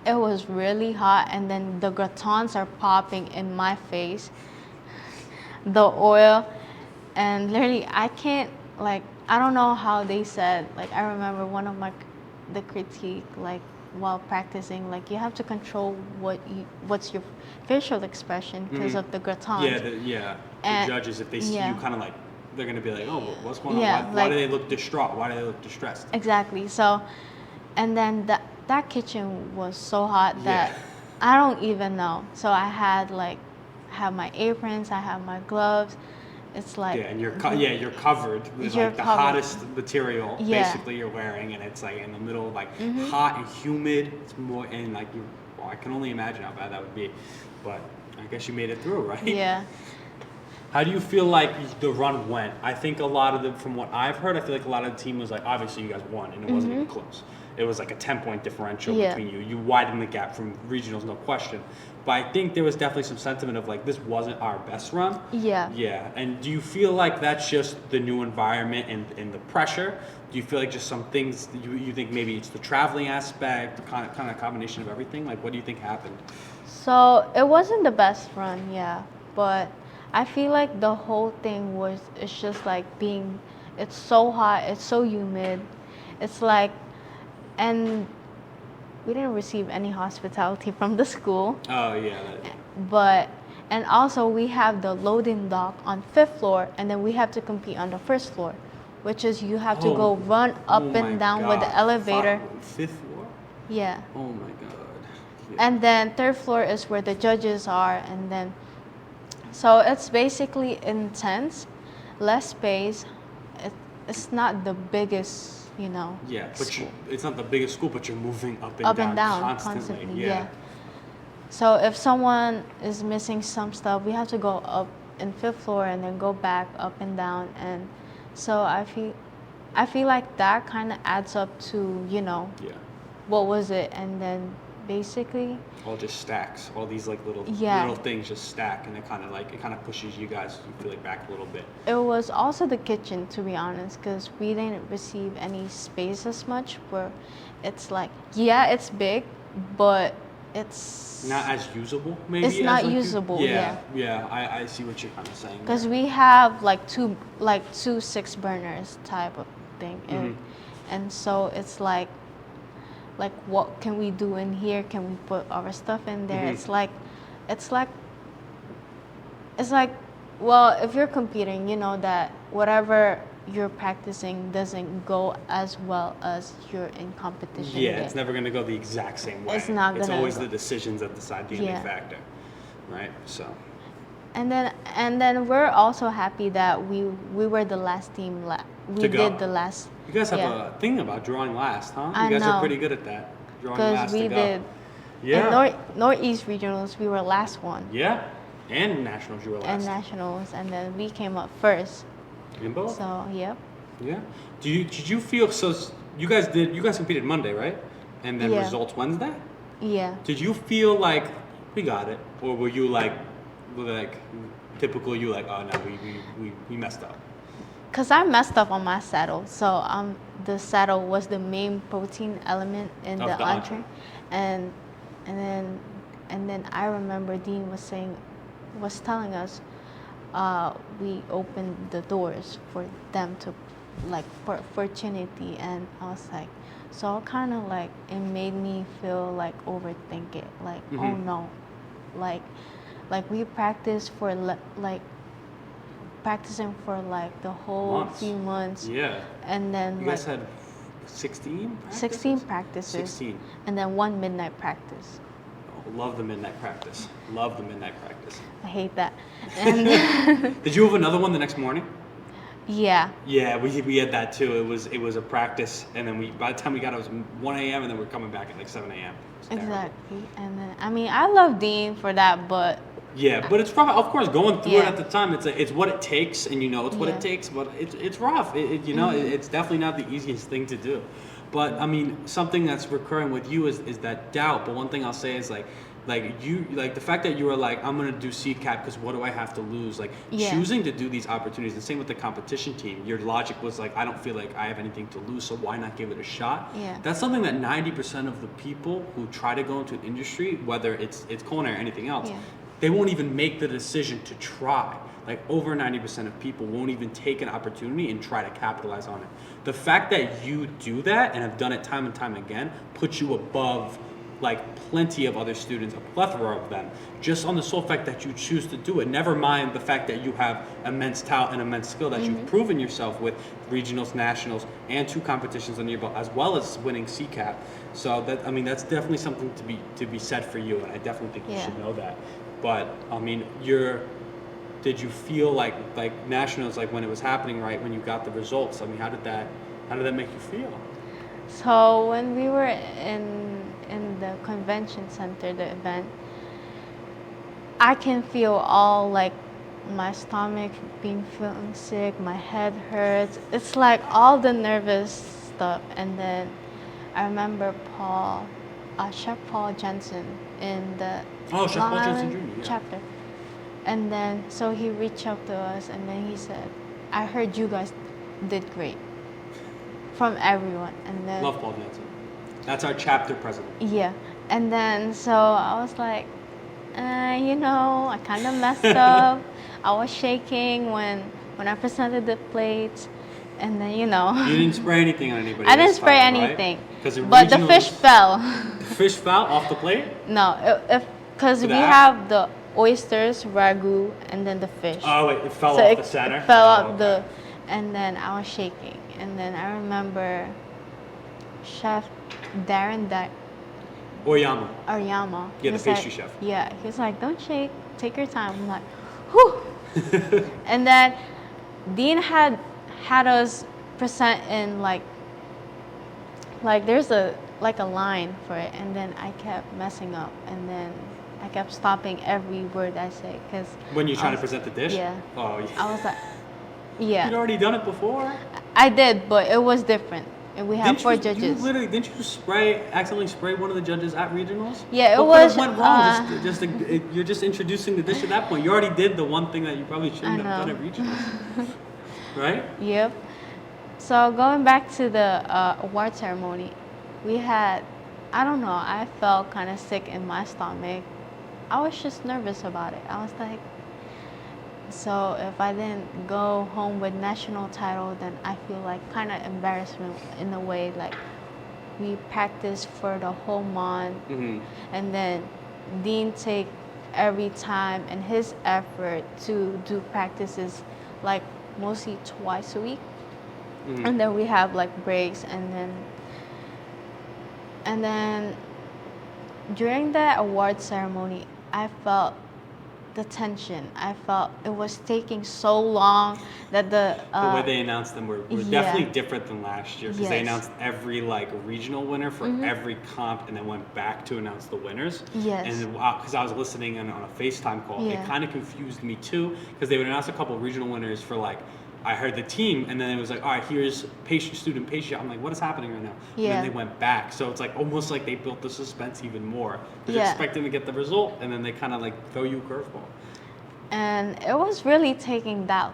it was really hot, and then the gratons are popping in my face, the oil, and literally I don't know how they said, like, I remember one of the critique, like, while practicing, like, you have to control what's your facial expression because of the gratons. The judges, if they see you kind of like, they're going to be like, oh, what's going on? Why do they look distraught? Why do they look distressed? Exactly. So, and then that kitchen was so hot that I don't even know. So I had my aprons, I have my gloves. It's like and you're covered with like the hottest material basically you're wearing, and it's like in the middle, like hot and humid. It's more, and like I can only imagine how bad that would be, but I guess you made it through, right? Yeah. How do you feel like the run went? I think a lot of from what I've heard, I feel like a lot of the team was like, obviously you guys won, and it wasn't even close. It was like a 10-point differential between you. You widened the gap from regionals, no question. But I think there was definitely some sentiment of like, this wasn't our best run. Yeah. Yeah. And do you feel like that's just the new environment and the pressure? Do you feel like just some things that you think maybe it's the traveling aspect, the kind of combination of everything? Like, what do you think happened? So it wasn't the best run, yeah, but I feel like the whole thing it's just like it's so hot, it's so humid, it's like, and we didn't receive any hospitality from the school. Oh, yeah. And also we have the loading dock on 5th floor, and then we have to compete on the 1st floor, which is you have to go run up and down with the elevator. 5th floor? Yeah. Oh my God. Yeah. And then 3rd floor is where the judges are, and then so it's basically intense, less space. It's not the biggest, Yeah, but school. it's not the biggest school, but you're moving up Up and down constantly. yeah. So if someone is missing some stuff, we have to go up in 5th floor and then go back up and down, and so I feel like that kind of adds up to what was it, and then basically all just stacks. All these like little things just stack, and it kind of pushes you guys. You feel like back a little bit. It was also the kitchen, to be honest, because we didn't receive any space as much. Where it's like, it's big, but it's not as usable. Maybe it's not usable. Yeah. I see what you're kind of saying. Because we have like two 6-burners type of thing, and so it's like what can we do in here? Can we put our stuff in there? It's like well, if you're competing, you know that whatever you're practicing doesn't go as well as you're in competition. Yeah, it's never going to go the exact same way. It's not. It's always the decisions that decide the ending factor, right? So. And then we're also happy that we were the last team. We did the last. You guys have a thing about drawing last, huh? I You guys know. are pretty good at that. Drawing last Because we to go. did. Yeah. In Northeast regionals, we were last one. Yeah. And nationals, you were last. And nationals, and then we came up first. In both? So yep. Yeah. Did you feel so? You guys competed Monday, right? And then results Wednesday. Yeah. Did you feel like we got it, or were you like typical? You like, oh no, we messed up. Cause I messed up on my saddle, so the saddle was the main protein element in the entree, and then I remember Dean was telling us, we opened the doors for them to, like for Trinity, and I was like, so kind of like it made me feel like overthink it, like oh no, like we practiced for practicing for like the whole few months. Yeah. And then you guys had 16 practices? 16 practices. 16. And then 1 midnight practice. Oh, love the midnight practice. Love the midnight practice. I hate that. And Did you have another one the next morning? Yeah. Yeah, we had that too. It was a practice, and then by the time we got it was 1 a.m. and then we're coming back at like 7 a.m. Exactly. And then I love Dean for that, but yeah, but it's probably, of course, going through it at the time. It's what it takes, and it's what it takes. But it's rough. It's definitely not the easiest thing to do. But I mean, something that's recurring with you is that doubt. But one thing I'll say is like the fact that you were like, I'm gonna do CCAP because what do I have to lose? Like choosing to do these opportunities. The same with the competition team. Your logic was like, I don't feel like I have anything to lose, so why not give it a shot? Yeah. That's something that 90% of the people who try to go into an industry, whether it's culinary or anything else, they won't even make the decision to try. Like over 90% of people won't even take an opportunity and try to capitalize on it. The fact that you do that and have done it time and time again puts you above like plenty of other students, a plethora of them, just on the sole fact that you choose to do it. Never mind the fact that you have immense talent and immense skill that you've proven yourself with regionals, nationals, and 2 competitions under your belt, as well as winning CCAP. So that's definitely something to be said for you, and I definitely think you should know that. But I mean, did you feel like nationals, like when it was happening, right when you got the results? I mean, how did that make you feel? So when we were in the convention center, the event, I can feel all like my stomach being feeling sick, my head hurts. It's like all the nervous stuff. And then I remember Chef Paul Jensen in the Oh, Chef Long Paul Jensen Island Jr., yeah. chapter. And then so he reached out to us, and then he said, "I heard you guys did great." From everyone, and then Love Paul Jensen. That's our chapter president. yeah, and then so I was like, I kind of messed up. I was shaking when I presented the plates, and then You didn't spray anything on anybody. I didn't this spray time, anything, right? but the fish fell. The fish fell off the plate? No, because we that? have the oysters, ragu, and then the fish. Oh wait, it fell So off it the center? fell Oh, off okay. and then I was shaking, and then I remember Chef Darren Oyama. Aryama. Yeah, the was pastry like, chef. Yeah, he was like, "Don't shake, take your time." I'm like, whew. And then Dean had us present in like there's a line for it, and then I kept messing up, and then I kept stopping every word I say because When you're trying to present the dish? Yeah. Oh, yeah. I was like, You'd yeah, already done it before? I did, but it was different. And we have four judges. Didn't you accidentally spray one of the judges at regionals? Yeah, it What was. went wrong? You're just introducing the dish at that point. You already did the one thing that you probably shouldn't have done at regionals, right? Yep. So going back to the award ceremony, we had, I don't know, I felt kind of sick in my stomach. I was just nervous about it. I was like, so if I didn't go home with national title, then I feel like kind of embarrassment in a way. Like we practiced for the whole month, and then Dean take every time and his effort to do practices like mostly twice a week, and then we have like breaks, and then during the award ceremony, I felt the tension. I felt it was taking so long that the way they announced them were definitely different than last year, because they announced every like regional winner for every comp, and then went back to announce the winners. Yes. And because I was listening in on a FaceTime call, it kind of confused me too, because they would announce a couple of regional winners for like, I heard the team, and then it was like, all right, here's student pastry. I'm like, what is happening right now? And then they went back. So it's like almost like they built the suspense even more. They're expecting to get the result, and then they kind of like throw you a curveball. And it was really taking that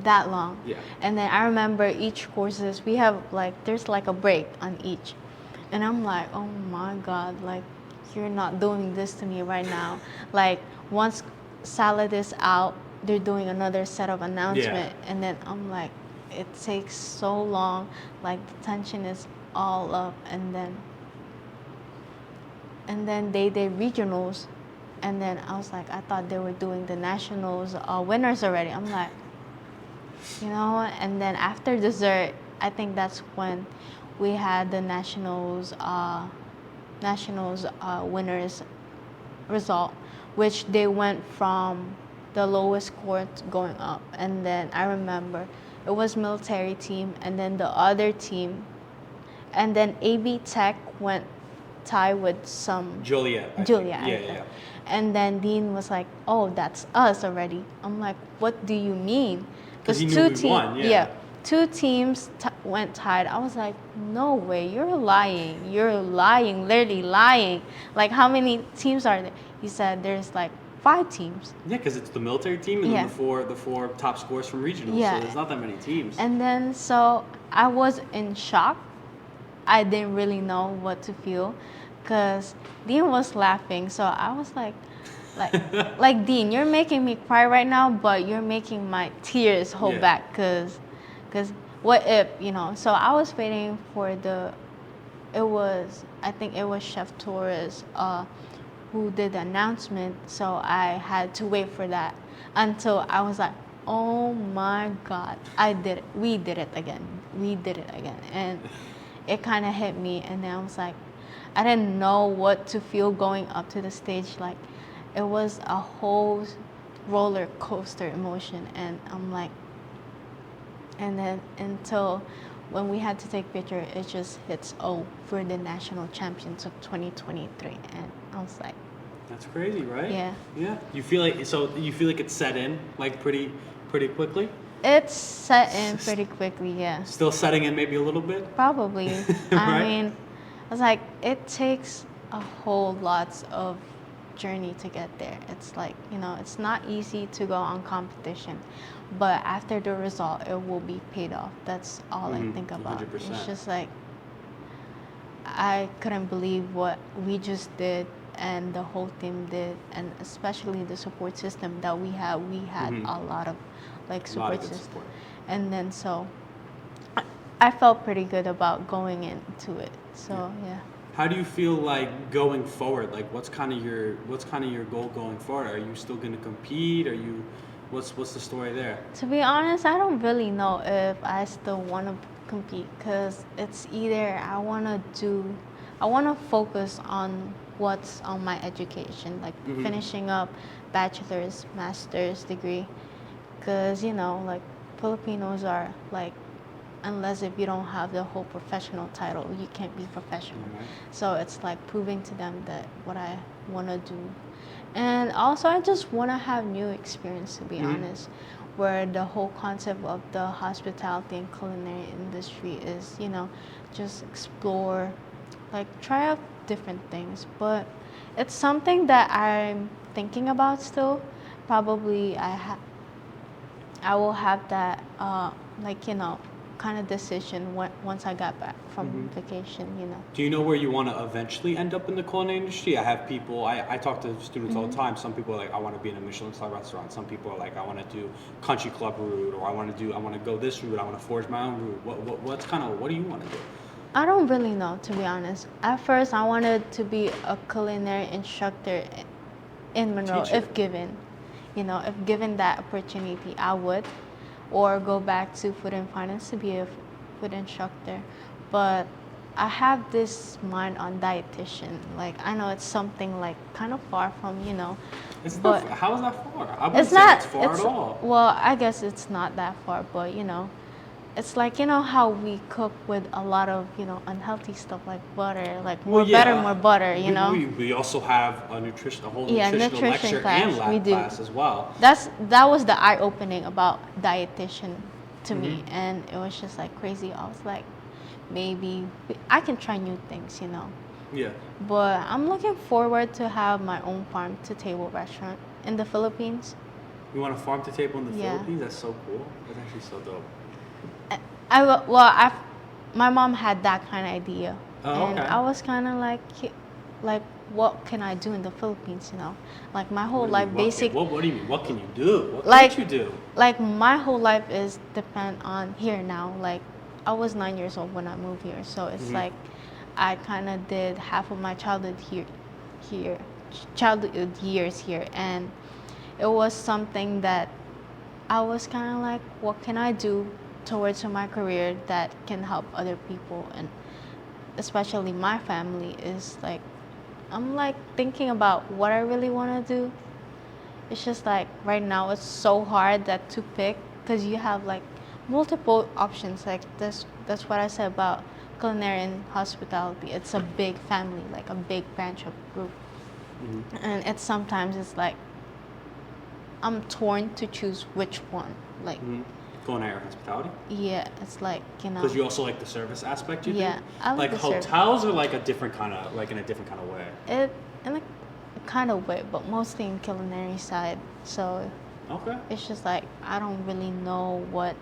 long. Yeah. And then I remember each courses, we have like, there's like a break on each. And I'm like, oh my God, like you're not doing this to me right now. Like once salad is out, they're doing another set of announcement, and then I'm like, it takes so long, like the tension is all up, and then they did regionals, and then I was like, I thought they were doing the nationals winners already. I'm like, and then after dessert, I think that's when we had the nationals winners result, which they went from the lowest score going up. And then I remember it was military team, and then the other team, and then AB Tech went tie with some Juliet. I think. Yeah. And then Dean was like, oh, that's us already. I'm like, what do you mean? Because he knew we won, two teams went tied. I was like, no way, you're lying, literally lying. Like, how many teams are there? He said there's like 5 teams. Yeah, because it's the military team and then the four top scores from regionals. So there's not that many teams. And then so I was in shock. I didn't really know what to feel, because Dean was laughing. So I was like like Dean, you're making me cry right now, but you're making my tears hold back, because what if, So I was waiting for I think it was Chef Torres who did the announcement, so I had to wait for that until I was like, oh my God, we did it again, and it kind of hit me, and then I was like, I didn't know what to feel going up to the stage. Like, it was a whole roller coaster emotion, and I'm like, and then until when we had to take picture, it just hits for the national champions of 2023, and I was like, That's crazy, right? Yeah. Yeah. You feel like it's set in like pretty quickly? It's set in pretty quickly, yeah. Still setting in maybe a little bit? Probably. I Right? mean, it's like it takes a whole lot of journey to get there. It's like, it's not easy to go on competition, but after the result, it will be paid off. That's all I think about. 100%. It's just like, I couldn't believe what we just did and the whole team did, and especially the support system that we had. We had a lot of like support system. Support. And then so I felt pretty good about going into it. So yeah. How do you feel like going forward? Like what's kind of your goal going forward? Are you still going to compete? What's the story there? To be honest, I don't really know if I still want to compete, because it's either I want to focus on what's on my education, like finishing up bachelor's, master's degree, because like Filipinos are like, unless if you don't have the whole professional title, you can't be professional. So it's like proving to them that what I want to do. And also I just want to have new experience, to be honest, where the whole concept of the hospitality and culinary industry is, just explore, like try out different things. But it's something that I'm thinking about still. Probably I will have that, kind of decision once I got back from vacation, Do you know where you want to eventually end up in the culinary industry? I have people, I talk to students all the time. Some people are like, I want to be in a Michelin star restaurant. Some people are like, I want to do country club route, or I want to go this route. I want to forge my own route. What do you want to do? I don't really know, to be honest. At first, I wanted to be a culinary instructor in Monroe, Teacher. if given. If given that opportunity, I would. Or go back to food and finance to be a food instructor. But I have this mind on dietitian. Like, I know it's something like kind of far from, but How is that far? I wouldn't say it's far at all. Well, I guess it's not that far, but it's like, how we cook with a lot of, unhealthy stuff like butter, like more butter, We also have a whole nutritional lecture class. and lab class as well. That was the eye-opening about dietitian to me, and it was just like crazy. I was like, maybe I can try new things, Yeah. But I'm looking forward to have my own farm-to-table restaurant in the Philippines. You want a farm to table in the Philippines? That's so cool. That's actually so dope. My mom had that kind of idea, and okay. I was kind of like, what can I do in the Philippines? Like my whole life, What do you mean? What can you do? What can you do? Like my whole life is depend on here now. Like I was 9 years old when I moved here, so it's like I kind of did half of my childhood years here, and it was something that I was kind of like, what can I do towards my career that can help other people, and especially my family. Is like, I'm like thinking about what I really want to do. It's just like right now it's so hard to pick, because you have like multiple options. Like that's what I said about culinary and hospitality. It's a big family, like a big branch of group, and sometimes it's like I'm torn to choose which one. Like. Culinary or hospitality? Yeah, it's like, Because you also like the service aspect, you think? I like the hotels are like in a different kind of way. In a kind of way, but mostly in culinary side. So Okay. it's just like I don't really know what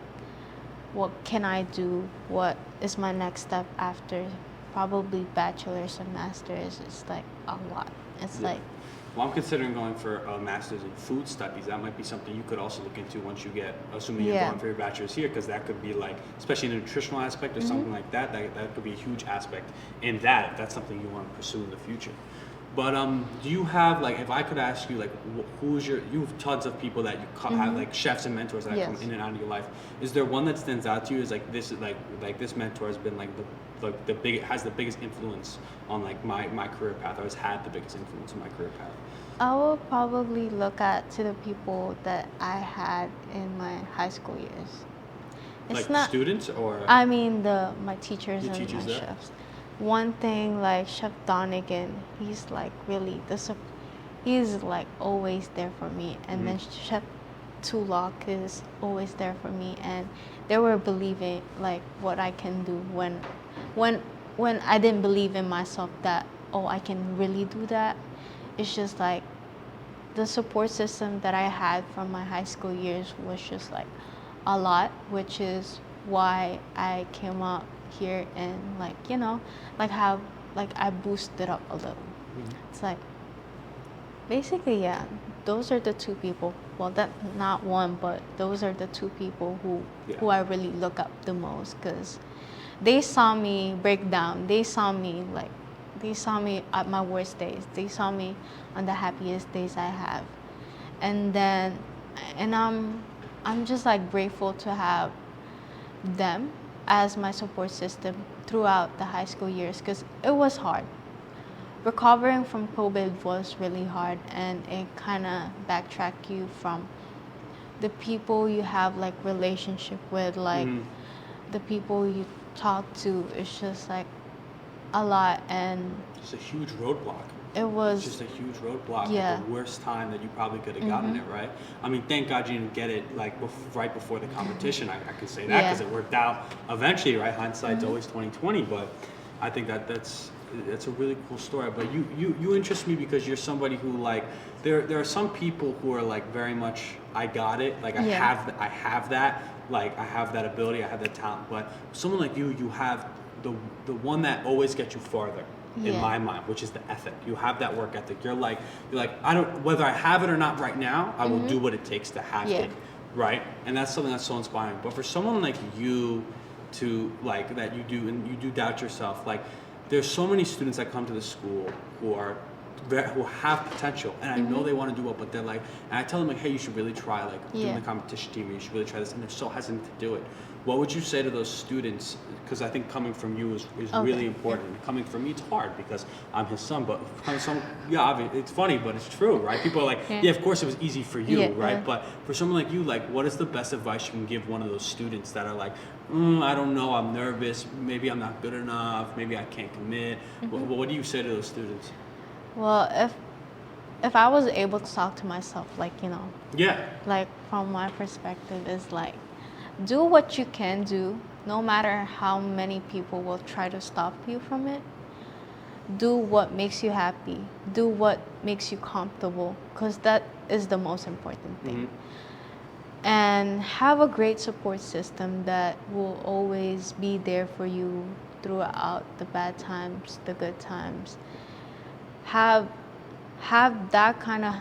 can I do, what is my next step after probably bachelor's and master's. It's like a lot. It's like. Well, I'm considering going for a master's in food studies. That might be something you could also look into once you get, assuming you're going for your bachelor's here, because that could be like, especially in the nutritional aspect or something like that, that could be a huge aspect in that, if that's something you want to pursue in the future. But do you have, like, if I could ask you, like, you have tons of people that you have, like, chefs and mentors that come in and out of your life. Is there one that stands out to you as, like, this mentor has been, like, has the biggest influence on, like, my career path, or has had the biggest influence on my career path? I will probably look at to the people that I had in my high school years. It's like not students, or? I mean my teachers and teachers chefs. One thing, like Chef Donegan, he's like really he's like always there for me. And then Chef Tulok is always there for me, and they were believing like what I can do when I didn't believe in myself that, oh, I can really do that. It's just like the support system that I had from my high school years was just like a lot, which is why I came up here and like, you know, like how like I boosted up a little. It's like basically, yeah, those are the two people. Well, that not one, but those are the two people who I really look up the most, because they saw me break down. They saw me at my worst days. They saw me on the happiest days I have, and I'm just like grateful to have them as my support system throughout the high school years, because it was hard. Recovering from COVID was really hard, and it kind of backtrack you from the people you have like relationship with, like the people you talk to. It's just like a lot, and It's a huge roadblock. it was It's just a huge roadblock Yeah. at the worst time that you probably could have gotten it, right? I mean, thank God you didn't get it like right before the competition. I can say that because it worked out eventually, right? Hindsight's always 20/20, but I think that's a really cool story. But you interest me because you're somebody who like there are some people who are like very much I got it, like I have that, like I have that ability, I have that talent. But someone like you have the one that always gets you farther. In my mind, which is the ethic. You have that work ethic. You're like I don't, whether I have it or not right now, I will do what it takes to have it, right? And that's something that's so inspiring. But for someone like you to like that you do, and you do doubt yourself, like there's so many students that come to the school who have potential, and I know they want to do well, but they're like, and I tell them like, hey, you should really try like doing the competition team, you should really try this, and they're so hesitant to do it. What would you say to those students? Because I think coming from you is really important. Coming from me, it's hard because I'm his son, but it's funny, but it's true, right? People are like, yeah, of course it was easy for you, right? But for someone like you, like, what is the best advice you can give one of those students that are like, I don't know, I'm nervous, maybe I'm not good enough, maybe I can't commit. What do you say to those students? Well, if I was able to talk to myself, like, you know, like from my perspective is like, do what you can do, no matter how many people will try to stop you from it. Do what makes you happy. Do what makes you comfortable, because that is the most important thing. And have a great support system that will always be there for you throughout the bad times, the good times. Have that kind of,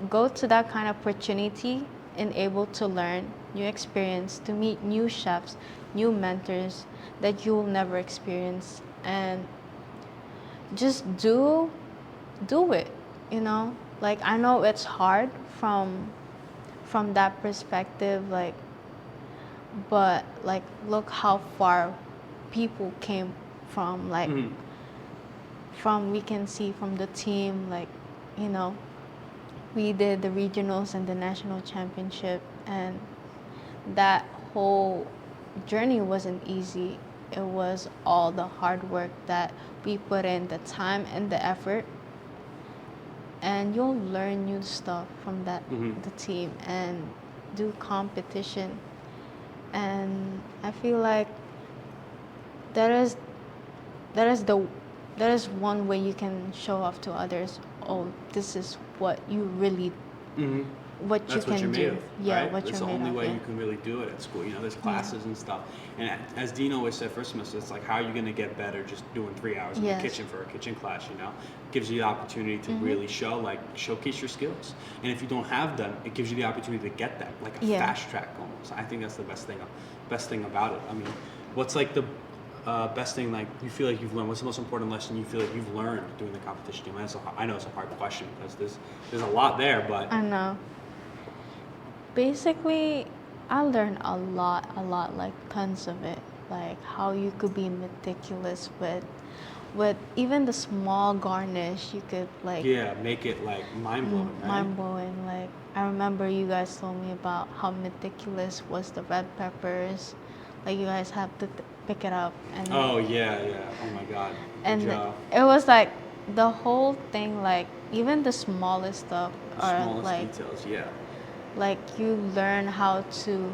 go to that kind of opportunity and able to learn new experience, to meet new chefs, new mentors that you'll never experience, and just do it, you know? Like, I know it's hard from that perspective, like, but like look how far people came from, like we can see from the team, like, you know, we did the regionals and the national championship, and that whole journey wasn't easy. It was all the hard work that we put in, the time and the effort, and you'll learn new stuff from that the team and do competition. And I feel like that is one way you can show off to others, oh, this is what you really what That's you can what you're do. made of, Yeah, right? what That's you're the made only of. way Yeah. you can really do it at school. You know, there's classes and stuff. And as Dean always said, first semester, it's like, how are you going to get better just doing 3 hours in the kitchen for a kitchen class, you know? It gives you the opportunity to really showcase your skills. And if you don't have them, it gives you the opportunity to get that, like a fast track almost. I think that's the best thing about it. I mean, what's like the best thing like you feel like you've learned? What's the most important lesson you feel like you've learned doing the competition team? I know it's a hard question because there's a lot there, but I know. Basically, I learned a lot, like tons of it. Like how you could be meticulous with even the small garnish. You could like make it like mind blowing. Right? Mind blowing. Like I remember you guys told me about how meticulous was the red peppers. Like you guys have to pick it up and Oh my God. Good and job. it was like the whole thing, like even the smallest stuff are Smallest like details, yeah. like you learn how to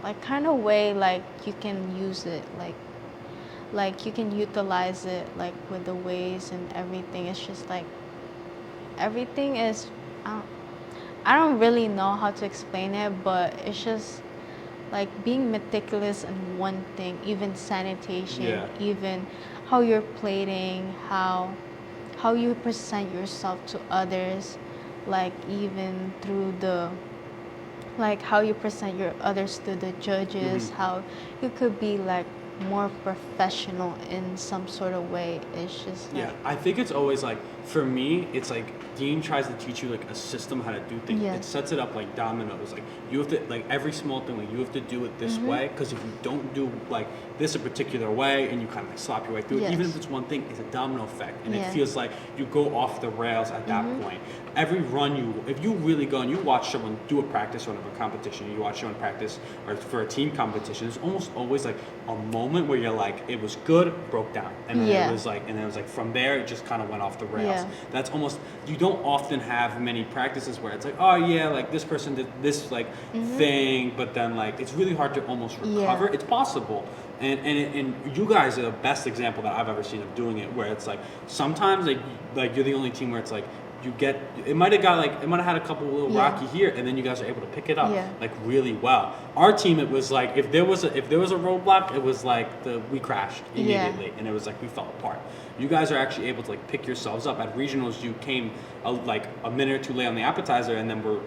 like kind of way like you can use it like you can utilize it like with the ways and everything. It's just like everything is I don't really know how to explain it, but it's just like being meticulous in one thing, even sanitation, Yeah. even how you're plating, how you present yourself to others, like even through the like how you present your others to the judges, how you could be like more professional in some sort of way. It's just like, Yeah, I think it's always like, for me, it's like Dean tries to teach you like a system how to do things. Yes. It sets it up like dominoes. Like you have to, like every small thing, like you have to do it this way, because if you don't do like this a particular way and you kind of like slop your way through it, even Yes. if it's one thing, it's a domino effect. And Yeah. it feels like you go off the rails at that point. Every run if you really go and you watch someone do a practice run of a competition, you watch someone practice or for a team competition, there's almost always like a moment where you're like, it was good, broke down. And then Yeah. it was like, and then it was like from there, it just kind of went off the rails. Yeah. That's almost, you don't often have many practices where it's like, oh yeah, like this person did this like thing, but then like, it's really hard to almost recover. Yeah. It's possible. And you guys are the best example that I've ever seen of doing it, where it's like, sometimes like you're the only team where it's like, you get, it might have had a couple little Yeah. rocky here, and then you guys are able to pick it up Yeah. like really well. Our team, it was like if there was a roadblock, it was like we crashed immediately, and it was like we fell apart. You guys are actually able to like pick yourselves up. At regionals, you came like a minute or two late on the appetizer, and then we're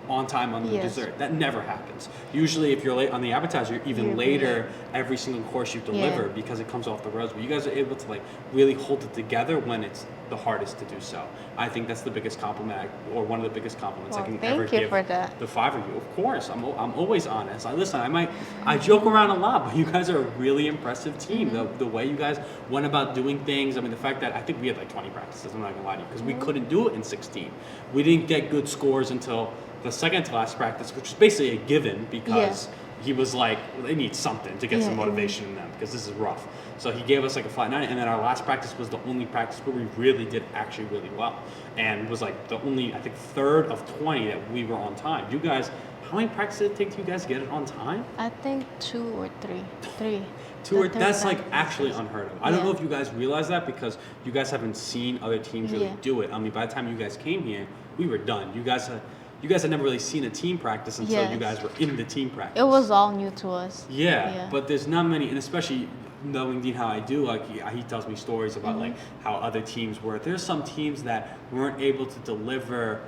on time on the Yes. dessert. That never happens. Usually if you're late on the appetizer, you're even You're later every single course you deliver, because it comes off the rails. But you guys are able to like really hold it together when it's the hardest to do so. I think that's the biggest compliment, or one of the biggest compliments I Well, can thank ever you give for that. the five of you. Of course, I'm always honest. I joke around a lot, but you guys are a really impressive team. The way you guys went about doing things. I mean, the fact that I think we had like 20 practices, I'm not gonna lie to you, because we couldn't do it in 16. We didn't get good scores until the second to last practice, which was basically a given, because he was like, well, they need something to get some motivation in them, because this is rough. So he gave us like a flat 9, and then our last practice was the only practice where we really did actually really well, and was like the only, I think, third of 20 that we were on time. You guys, how many practices did it take you guys to get it on time? I think 2 or 3. 3. That's like actually unheard of. I don't Yeah. know if you guys realize that, because you guys haven't seen other teams really Yeah. do it. I mean, by the time you guys came here, we were done. You guys had never really seen a team practice until you Yes. guys were in the team practice. It was all new to us. Yeah, but there's not many, and especially knowing Dean how I do, like he tells me stories about like how other teams were. There's some teams that weren't able to deliver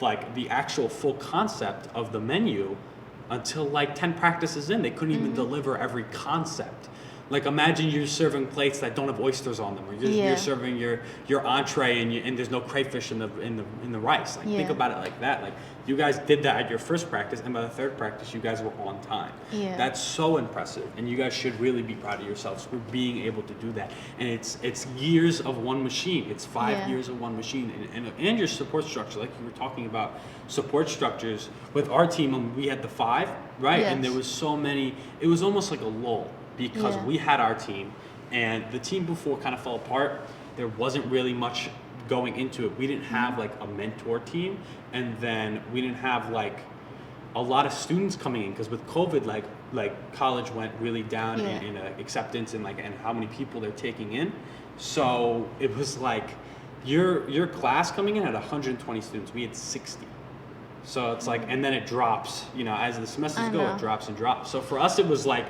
like the actual full concept of the menu until like 10 practices in. They couldn't even deliver every concept. Like imagine you're serving plates that don't have oysters on them, or you're serving your entree and there's no crayfish in the rice. Like think about it like that. Like you guys did that at your first practice, and by the third practice you guys were on time. Yeah. That's so impressive, and you guys should really be proud of yourselves for being able to do that. And it's years of one machine. It's 5 years of one machine, and your support structure. Like you were talking about support structures with our team. We had the 5, right? Yes. And there was so many. It was almost like a lull, because we had our team, and the team before kind of fell apart. There wasn't really much going into it. We didn't have like a mentor team, and then we didn't have like a lot of students coming in, because with COVID, like college went really down in acceptance and like and how many people they're taking in. So it was like your class coming in had 120 students. We had 60. So it's like, and then it drops. You know, as the semesters go, it drops and drops. So for us, it was like,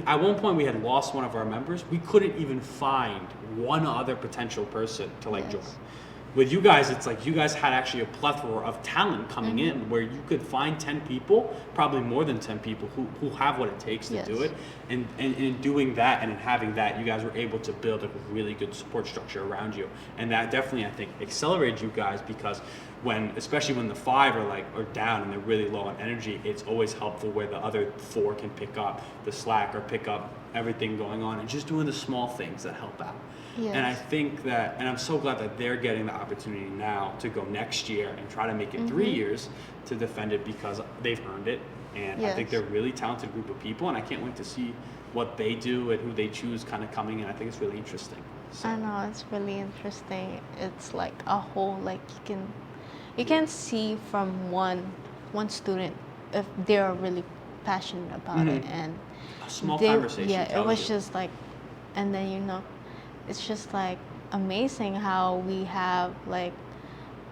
at one point we had lost one of our members, we couldn't even find one other potential person to like join. With you guys, it's like you guys had actually a plethora of talent coming in, where you could find 10 people, probably more than 10 people who have what it takes to do it. And in doing that and in having that, you guys were able to build a really good support structure around you. And that definitely, I think, accelerated you guys, because especially when the 5 are down and they're really low on energy, it's always helpful where the other 4 can pick up the slack or pick up everything going on, and just doing the small things that help out. Yes. And I think that, and I'm so glad that they're getting the opportunity now to go next year and try to make it 3 years to defend it, because they've earned it. And I think they're a really talented group of people, and I can't wait to see what they do and who they choose kind of coming in. I think it's really interesting. So. I know, it's really interesting. It's like a whole, like you can see from one student if they're really passionate about it, and a small conversation. Yeah, it was you. just like, and then it's just like amazing how we have like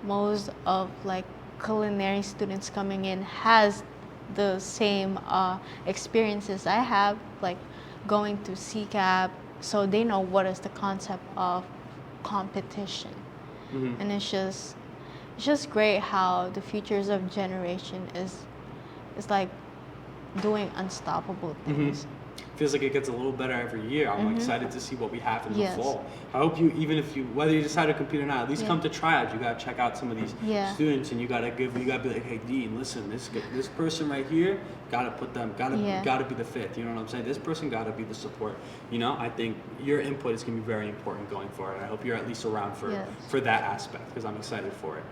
most of like culinary students coming in has the same experiences I have, like going to CCAP, so they know what is the concept of competition. And it's just great how the futures of generation is like doing unstoppable things. Feels like it gets a little better every year. I'm excited to see what we have in the Yes. fall. I hope you, even if you, whether you decide to compete or not, at least come to tryouts. You gotta check out some of these students, and you gotta be like, hey Dean, listen, this person right here, gotta be the fifth. You know what I'm saying? This person gotta be the support. You know, I think your input is gonna be very important going forward. I hope you're at least around for that aspect, because I'm excited for it.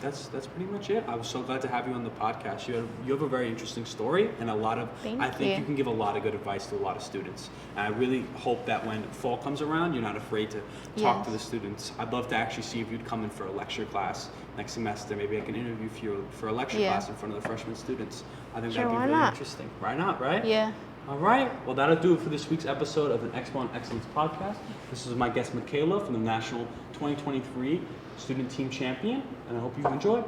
That's pretty much it. I was so glad to have you on the podcast. You have a very interesting story, and I think you can give a lot of good advice to a lot of students. And I really hope that when fall comes around, you're not afraid to talk to the students. I'd love to actually see if you'd come in for a lecture class next semester. Maybe I can interview you for a lecture class in front of the freshman students. I think that'd be really interesting. Why not, right? Yeah. All right. Well, that'll do it for this week's episode of the Expo on Excellence podcast. This is my guest, Mikayla, from the National 2023 Student Team Champion, and I hope you enjoy.